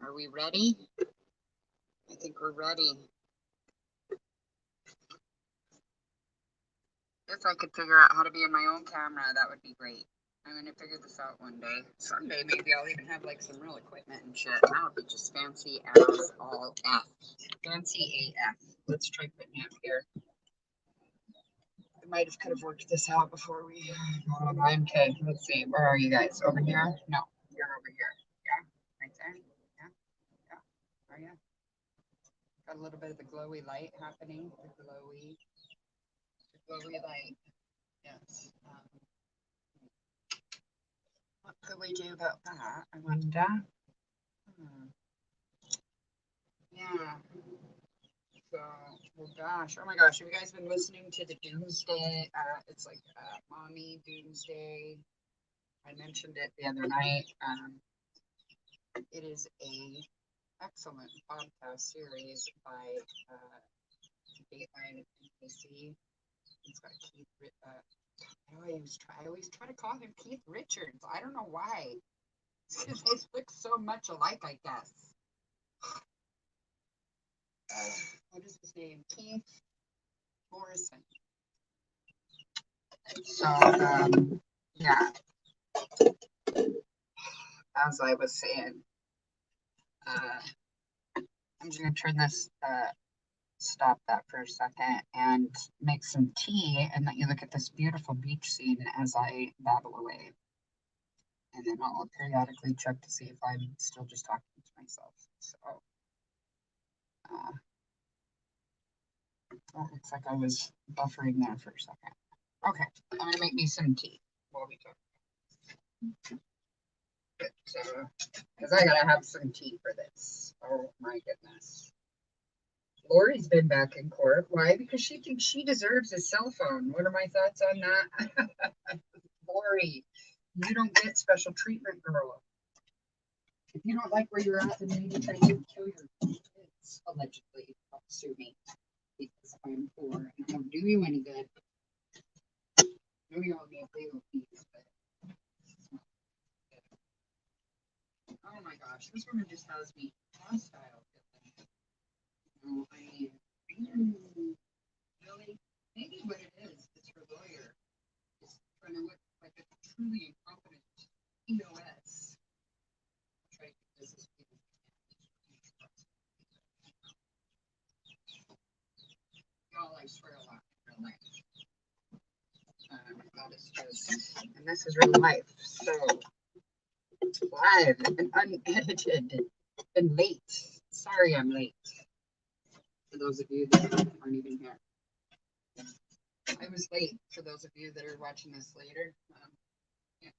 Are we ready? I think we're ready. If I could figure out how to be in my own camera, that would be great. I'm going to figure this out one day. Someday, maybe I'll even have like some real equipment and shit. Now it'll be just fancy as all F. Fancy AF. Let's try putting it here. I might have could have worked this out before we go online. Okay, let's see. Where are you guys? Over here? No, you're over here. Yeah, right there. Yeah, yeah. Are you? Got a little bit of the glowy light happening. The glowy light. Yes. What could we do about that? I wonder. Yeah. So, oh gosh, oh my gosh, have you guys been listening to the Doomsday? It's like Mommy Doomsday. I mentioned it the other night. It is a excellent podcast series by Daybell and NBC. It's got Keith. I always try to call him Keith Richards. I don't know why. Because they look so much alike, I guess. What is his name? Keith Morrison. So, yeah. As I was saying, I'm just going to turn this, stop that for a second and make some tea and let you look at this beautiful beach scene as I babble away. And then I'll periodically check to see if I'm still just talking to myself. So, it looks like I was buffering there for a second. Okay, I'm going to make me some tea while we talk. Because I gotta have some tea for this. Oh my goodness. Lori's been back in court. Why? Because she thinks she deserves a cell phone. What are my thoughts on that? Lori, you don't get special treatment, girl. If you don't like where you're at, then maybe try to kill your kids, allegedly. Don't sue me because I'm poor and it won't do you any good. I know you all need legal fees, but oh my gosh, this woman just has me hostile. No, I mean, really? Maybe what it is her lawyer is trying to look like a truly incompetent EOS. Try to keep this as people. Y'all, I swear a lot in real life. That is just, and this is real life. So, live and unedited and late. Sorry I'm late. For those of you that aren't even here. I was late for those of you that are watching this later. Yeah.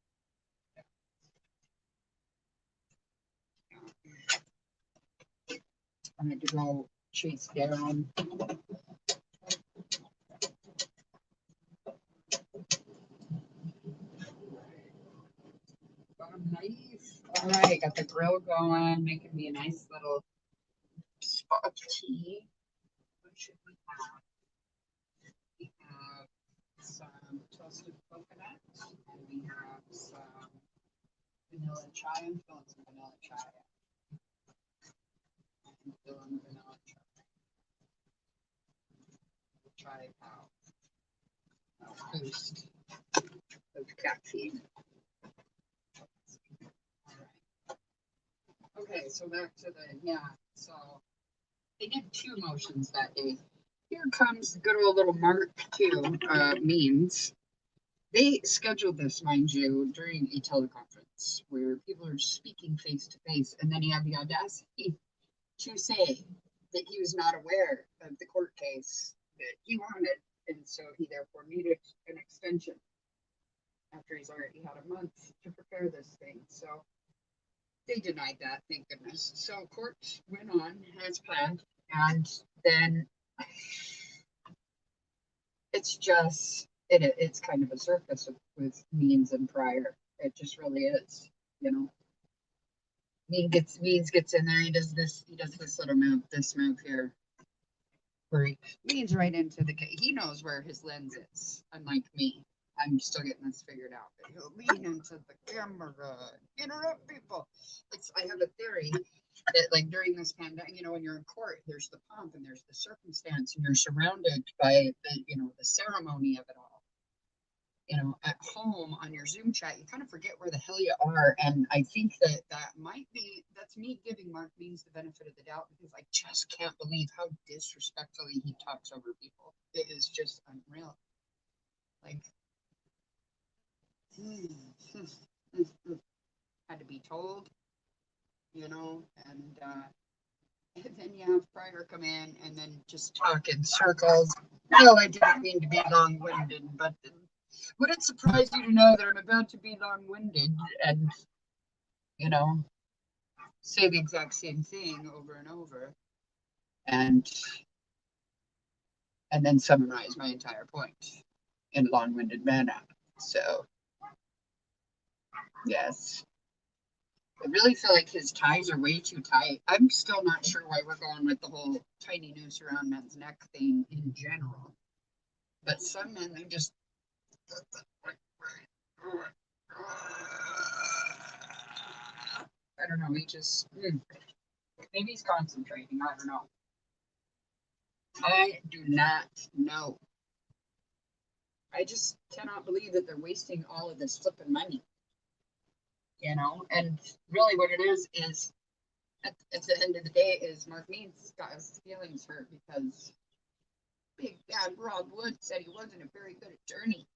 I had to go chase down. Nice. All right, got the grill going, making me a nice little spot of tea. What should we have? We have some toasted coconut, and we have some vanilla chai. I'm filling some vanilla chai. I'm filling vanilla chai. Chai power. Boost of caffeine. Okay, so back to so they did 2 motions that day. Here comes the good old little Mark 2 means. They scheduled this, mind you, during a teleconference where people are speaking face to face, and then he had the audacity to say that he was not aware of the court case that he wanted, and so he therefore needed an extension after he's already had a month to prepare this thing. So they denied that, thank goodness. So court went on as planned, and then it's just it's kind of a circus with Means and Pryor. It just really is, you know. Means gets in there. He does this little move, this move here, where he leans right into the. He knows where his lens is, unlike me. I'm still getting this figured out. But he'll lean into the camera, interrupt people. I have a theory that like during this pandemic, when you're in court, there's the pomp and there's the circumstance, and you're surrounded by the ceremony of it all. At home on your Zoom chat, you kind of forget where the hell you are. And I think that's me giving Mark Means the benefit of the doubt, because I just can't believe how disrespectfully he talks over people. It is just unreal. Like, had to be told, and then you have Pryor come in and then just talk in circles. No, I didn't mean to be long-winded, but would it surprise you to know that I'm about to be long-winded and, say the exact same thing over and over, and then summarize my entire point in a long-winded manner. So, yes. I really feel like his ties are way too tight. I'm still not sure why we're going with the whole tiny noose around men's neck thing in general. But some men, they just... I don't know, he just... Maybe he's concentrating, I don't know. I do not know. I just cannot believe that they're wasting all of this flipping money. And really what it is at the end of the day is Mark Means got his feelings hurt because Big Bad Rob Wood said he wasn't a very good attorney,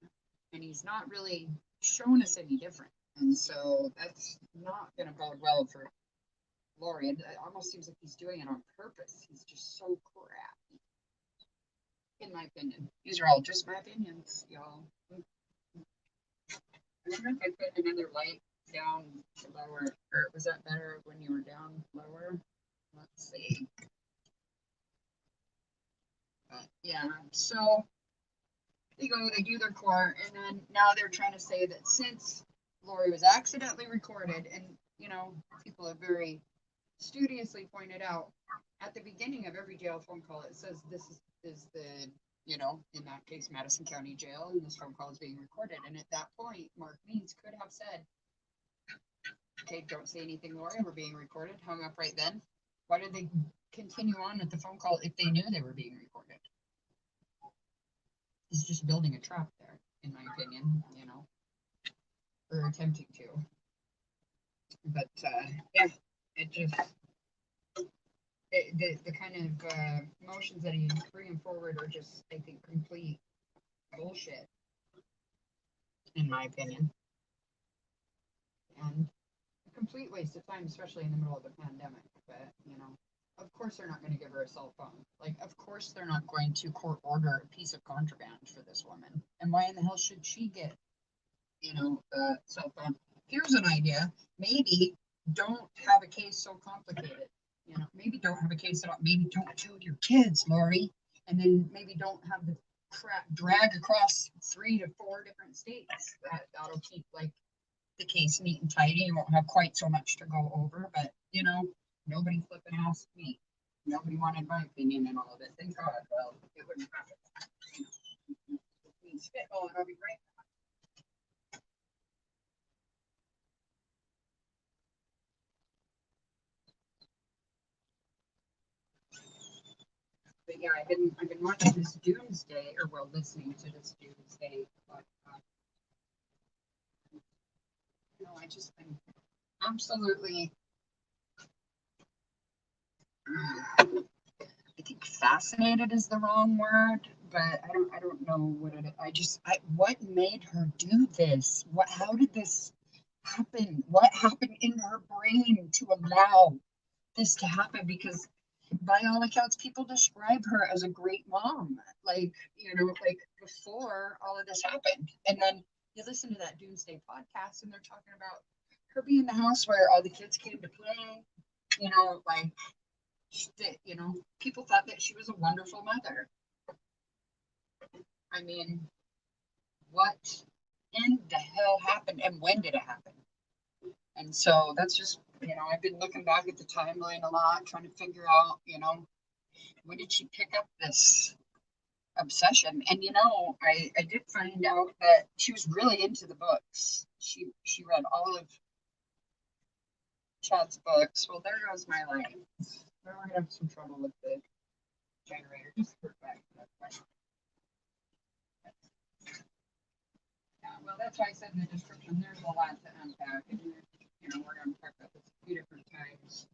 and he's not really shown us any different. And so that's not going to bode well for Lori. It almost seems like he's doing it on purpose. He's just so crappy, in my opinion. These are all just my opinions, y'all. I wonder if I put another light down lower, or was that better when you were down lower? Let's see. Yeah, so they do their court, and then now they're trying to say that since Lori was accidentally recorded, and people have very studiously pointed out at the beginning of every jail phone call, it says this is the in that case, Madison County Jail, and this phone call is being recorded. And at that point, Mark Means could have said, okay, don't say anything, Lori, we're being recorded, hung up right then. Why did they continue on with the phone call if they knew they were being recorded? He's just building a trap there, in my opinion, or attempting to. But, yeah, it just, the kind of motions that he's bringing forward are just, I think, complete bullshit, in my opinion. And a complete waste of time, especially in the middle of the pandemic. But, of course they're not going to give her a cell phone. Like, of course they're not going to court order a piece of contraband for this woman. And why in the hell should she get, a cell phone? Here's an idea. Maybe don't have a case so complicated. Maybe don't have a case at all. Maybe don't tell your kids, Lori. And then maybe don't have the crap drag across 3 to 4 different states. That'll keep, like, the case neat and tidy. You won't have quite so much to go over, but nobody flipping asked me. Nobody wanted my opinion in all of it. Thank God. Well, it wouldn't happen. Spitball, and I'll be right back. But yeah, I've been watching this Doomsday, or well, listening to this Doomsday. But I just been absolutely. I think fascinated is the wrong word, but I don't know what it is. What made her do this? How did this happen? What happened in her brain to allow this to happen? Because by all accounts, people describe her as a great mom, like before all of this happened. And then you listen to that Doomsday podcast, and they're talking about her being in the house where all the kids came to play, people thought that she was a wonderful mother. I mean, what in the hell happened, and when did it happen? And so that's just, I've been looking back at the timeline a lot, trying to figure out, when did she pick up this obsession? And, I did find out that she was really into the books. She read all of Chad's books. Well, there goes my light. We're gonna have some trouble with the generator. Just put it back. Yeah, well, that's why I said in the description, there's a lot to unpack. And, you know, we're going to talk about this a few different times.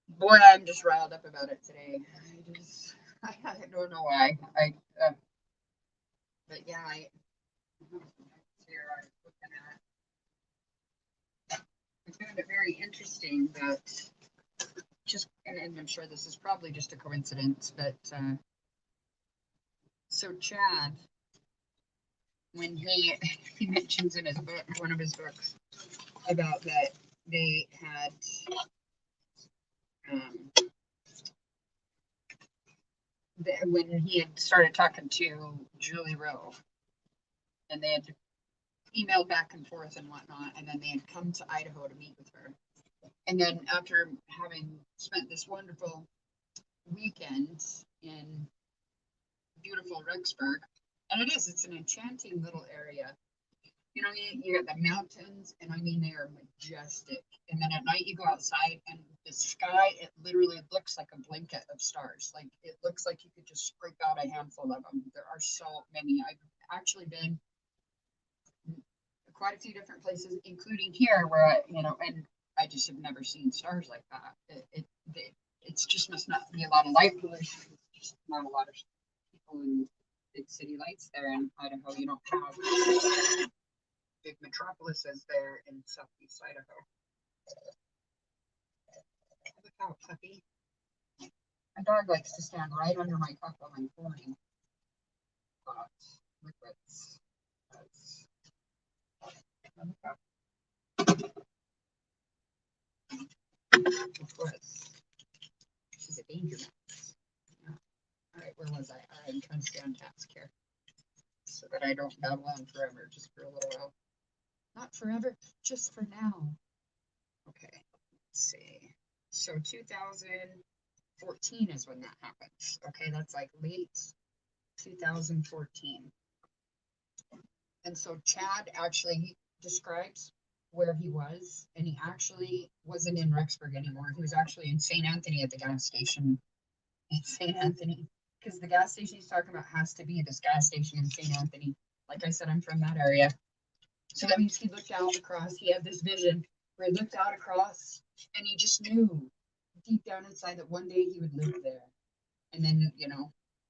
Boy, I'm just riled up about it today. I don't know why. But yeah, here I was looking at. I found it very interesting that and I'm sure this is probably just a coincidence, but so Chad, when he mentions in his book, one of his books, about that they had when he had started talking to Julie Rowe, and they had emailed back and forth and whatnot, and then they had come to Idaho to meet with her. And then after having spent this wonderful weekend in beautiful Rexburg, and it's an enchanting little area. You know, you got the mountains, and I mean, they are majestic. And then at night you go outside, and the sky, it literally looks like a blanket of stars. Like, it looks like you could just scrape out a handful of them. There are so many. I've actually been quite a few different places, including here, where and I just have never seen stars like that. It's just must not be a lot of light pollution. It's just not a lot of people in big city lights there in Idaho. You don't have big metropolises there in southeast Idaho. Look how puppy. My dog likes to stand right under my cup while I'm pouring. But look what's of course. She's a danger mouse. Yeah. All right, where was I? I'm trying to stay on task here so that I don't babble on forever, just for a little while. Not forever, just for now. Okay, let's see. So 2014 is when that happens. Okay, that's like late 2014. And so Chad actually describes where he was, and he actually wasn't in Rexburg anymore. He was actually in St. Anthony at the gas station in St. Anthony, because the gas station he's talking about has to be this gas station in St. Anthony. Like I said, I'm from that area. So that means he looked out across, he had this vision where he looked out across, and he just knew deep down inside that one day he would live there. And then,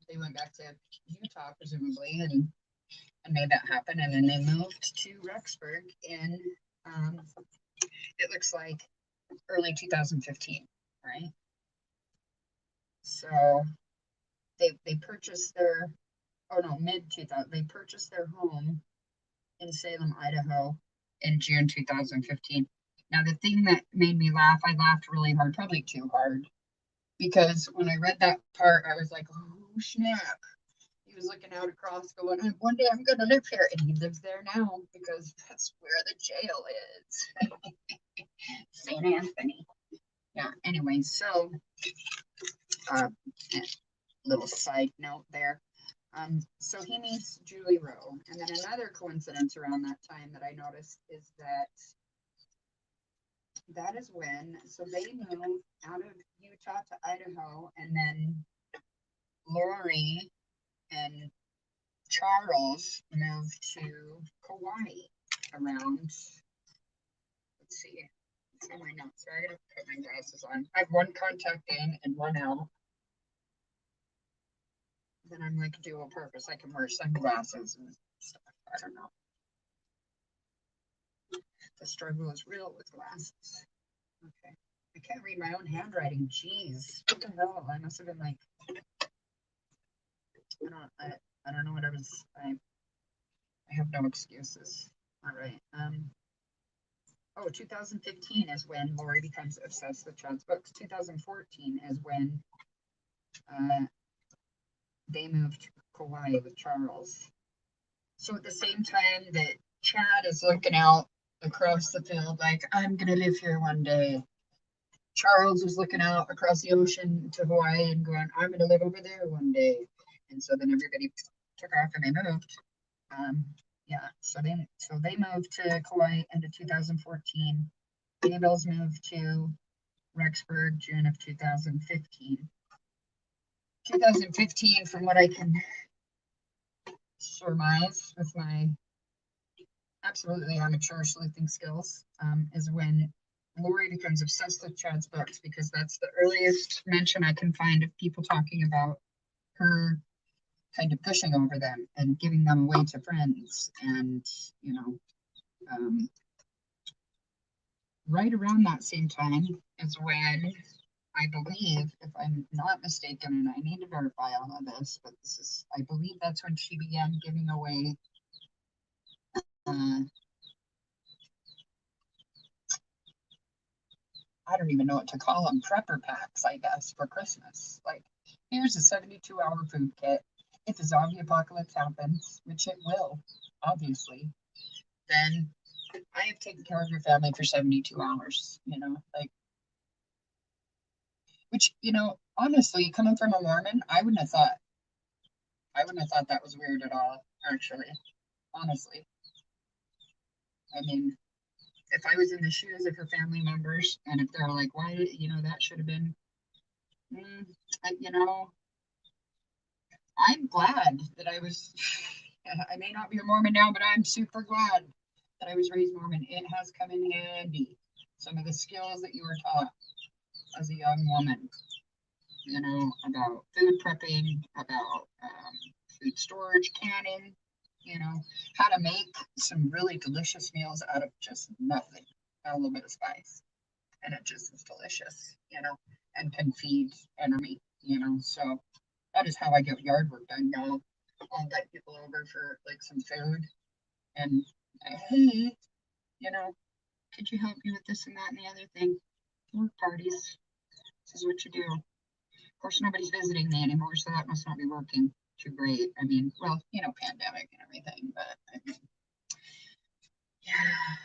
they went back to Utah, presumably, and made that happen. And then they moved to Rexburg in, it looks like early 2015, right? So they purchased mid 2000, they purchased their home in Salem, Idaho in June 2015. Now, the thing that made me laugh, I laughed really hard, probably too hard, because when I read that part, I was like, oh, snap. He was looking out across going, one day I'm going to live here. And he lives there now because that's where the jail is. St. Anthony. Yeah, anyway, so little side note there. So he meets Julie Rowe. And then another coincidence around that time that I noticed is that is when, so they moved out of Utah to Idaho, and then Lori and Charles moved to Kauai around, let's see, it's in my notes, so I gotta put my glasses on. I have one contact in and one out. Then I'm like dual purpose. I can wear sunglasses and stuff. I don't know. The struggle is real with glasses. Okay. I can't read my own handwriting. Jeez. What the hell? I must have been like, I don't know what I have no excuses. All right. 2015 is when Lori becomes obsessed with Chad's books. 2014 is when they moved to Kauai with Charles. So at the same time that Chad is looking out across the field like, I'm going to live here one day, Charles was looking out across the ocean to Hawaii and going, I'm going to live over there one day. And so then everybody took off and they moved. Yeah, so they moved to Kauai into 2014. Daybell's moved to Rexburg June of 2015. 2015, from what I can surmise with my absolutely amateur sleuthing skills, is when Lori becomes obsessed with Chad's books, because that's the earliest mention I can find of people talking about her kind of pushing over them and giving them away to friends. And, you know, right around that same time is when I believe, if I'm not mistaken, and I need to verify all of this, but this is, I believe that's when she began giving away I don't even know what to call them, prepper packs, I guess, for Christmas. Like, here's a 72-hour food kit. If the zombie apocalypse happens, which it will, obviously, then I have taken care of your family for 72 hours, you know, like, which, you know, honestly, coming from a Mormon, I wouldn't have thought that was weird at all, actually, honestly. I mean, if I was in the shoes of her family members, and if they're like, why, you know, that should have been, you know, I'm glad that I was, I may not be a Mormon now, but I'm super glad that I was raised Mormon. It has come in handy. Some of the skills that you were taught as a young woman, you know, about food prepping, about food storage, canning, you know, how to make some really delicious meals out of just nothing, a little bit of spice. And it just is delicious, you know, and can feed enemy, you know. So that is how I get yard work done now. I'll invite people over for like some food and hey, you know, could you help me with this and that and the other thing? Work parties. This is what you do. Of course, nobody's visiting me anymore, so that must not be working too great. I mean, well, you know, pandemic and everything, but I mean, yeah.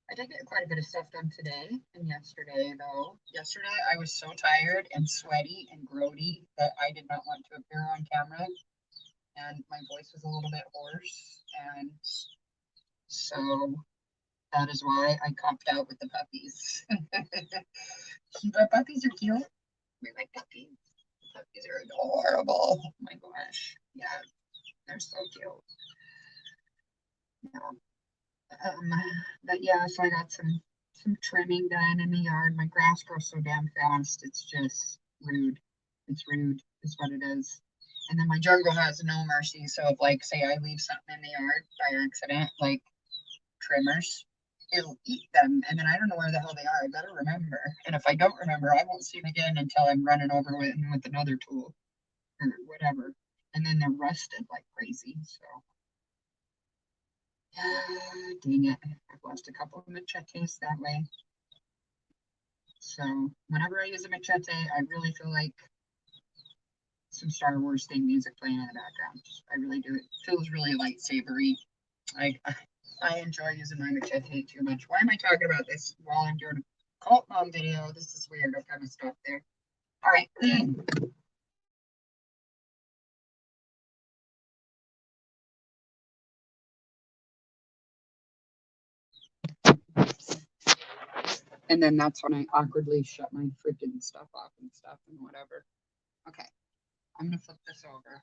I did get quite a bit of stuff done today and yesterday, though. Yesterday, I was so tired and sweaty and grody that I did not want to appear on camera, and my voice was a little bit hoarse, and so that is why I copped out with the puppies. The puppies are cute. We like puppies. The puppies are adorable. Oh my gosh. Yeah, they're so cute. Yeah. But yeah, so I got some trimming done in the yard. My grass grows so damn fast. It's just rude. It's rude, is what it is. And then my jungle has no mercy. So if, like, say I leave something in the yard by accident, like trimmers, it'll eat them. And then I don't know where the hell they are. I better remember. And if I don't remember, I won't see them again until I'm running over with another tool or whatever. And then they're rusted like crazy. So dang it. I've lost a couple of machetes that way. So whenever I use a machete, I really feel like some Star Wars theme music playing in the background. I really do. It feels really lightsabery. I enjoy using my machete too much. Why am I talking about this while I'm doing a Cultmom video? This is weird. I've got to stop there. All right. And then that's when I awkwardly shut my freaking stuff off and stuff and whatever. Okay. I'm going to flip this over.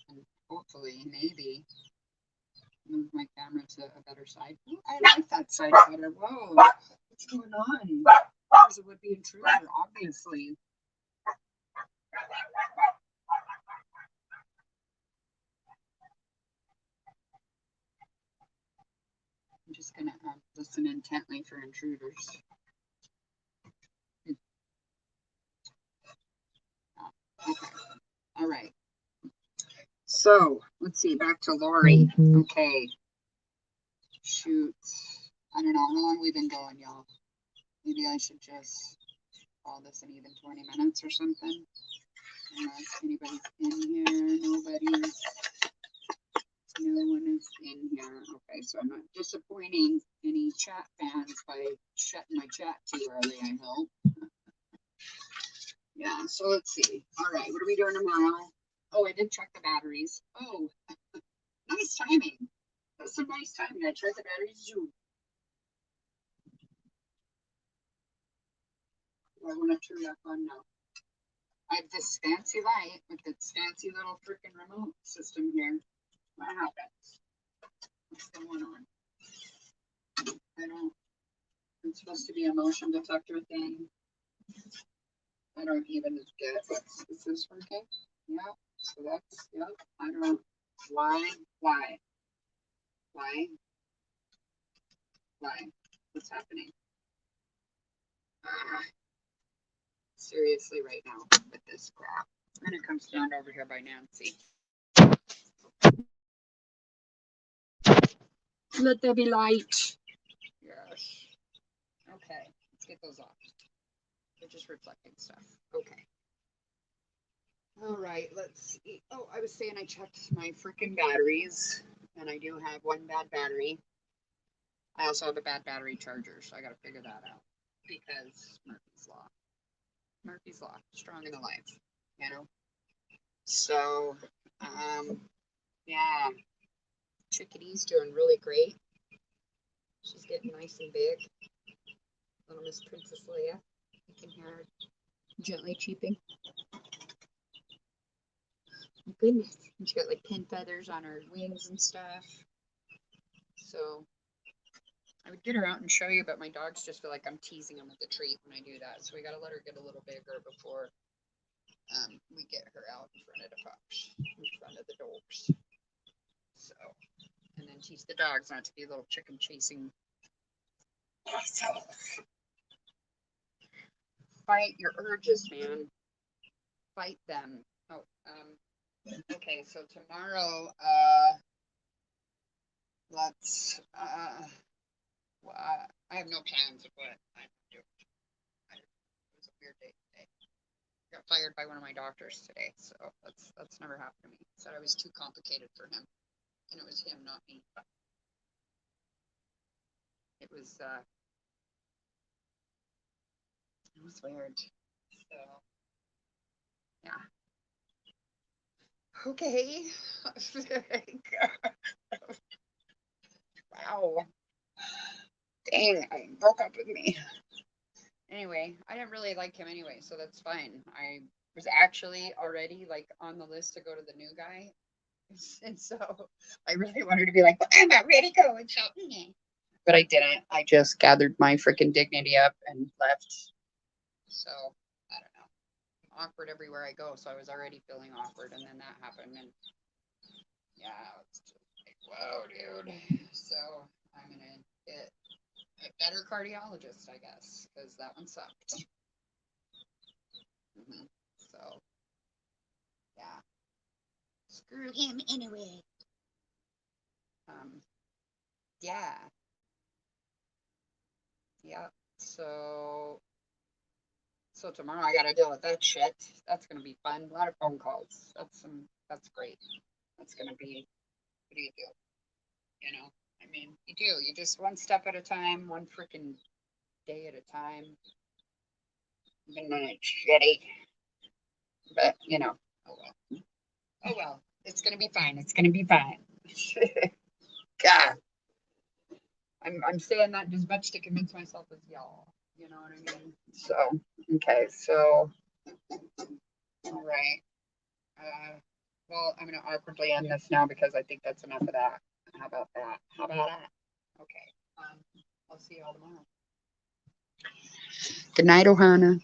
And hopefully, maybe move my camera to a better side. Ooh, I like that side better. Whoa, what's going on? There's a would-be intruder, obviously. I'm just gonna listen intently for intruders. Okay. All right. So let's see. Back to Lori. Okay. Shoot. I don't know how long we've been going, y'all. Maybe I should just call this an even 20 minutes or something. Anybody's in here? Nobody's. No one is in here. Okay, so I'm not disappointing any chat fans by shutting my chat too early, I hope. Yeah, so let's see. All right, what are we doing tomorrow? Oh, I did check the batteries. Oh, nice timing. That's some nice timing. I checked the batteries. Do I want to turn that on now? I have this fancy light with this fancy little freaking remote system here. What happens? What's going on? I don't. It's supposed to be a motion detector thing. I don't even get what's. Is this working? Yeah. So that's, yep. I don't know. Why? Why? Why? Why? What's happening? Ah, seriously, right now with this crap. And it comes down over here by Nancy. Let there be light. Yes. Okay. Let's get those off. They're just reflecting stuff. Okay. All right. Let's see. Oh, I was saying I checked my freaking batteries, and I do have one bad battery. I also have a bad battery charger, so I got to figure that out because Murphy's Law. Murphy's Law, strong in the life, you know? So, yeah, Chickadee's doing really great. She's getting nice and big. Little Miss Princess Leia. You can hear her gently cheeping. Oh, goodness. And she got like pin feathers on her wings and stuff. So, I would get her out and show you, but my dogs just feel like I'm teasing them with a treat when I do that. So we got to let her get a little bigger before we get her out in front of the pups, in front of the dogs. So, and then teach the dogs not to be little chicken chasing. So, fight your urges, man. Fight them. Oh, okay. So tomorrow, let's. Well, I have no plans of what I'm doing. It was a weird day today. Got fired by one of my doctors today, so that's never happened to me. Said I was too complicated for him, and it was him, not me. But it was weird. So yeah. Okay. Wow. Dang, I broke up with me. Anyway, I didn't really like him anyway, so that's fine. I was actually already like on the list to go to the new guy. And so I really wanted to be like, well, I'm not ready to go and shout. But I didn't. I just gathered my freaking dignity up and left. So I don't know. I'm awkward everywhere I go, so I was already feeling awkward, and then that happened, and yeah, it's just like, whoa, dude. So I'm gonna get a better cardiologist, I guess, because that one sucked. So yeah, screw him anyway. Um, yeah, yeah. So tomorrow I got to deal with that shit. That's gonna be fun. A lot of phone calls. That's great. That's gonna be. What do you do? You know, I mean, you do. You just one step at a time, one freaking day at a time. Even when it's shitty, but you know, oh well. Oh well. It's gonna be fine. It's gonna be fine. God, I'm saying that as much to convince myself as y'all. You know what I mean? So okay, so all right. Well, I'm gonna awkwardly end this now because I think that's enough of that. How about that? How about that? Okay. I'll see y'all tomorrow. Good night, Ohana.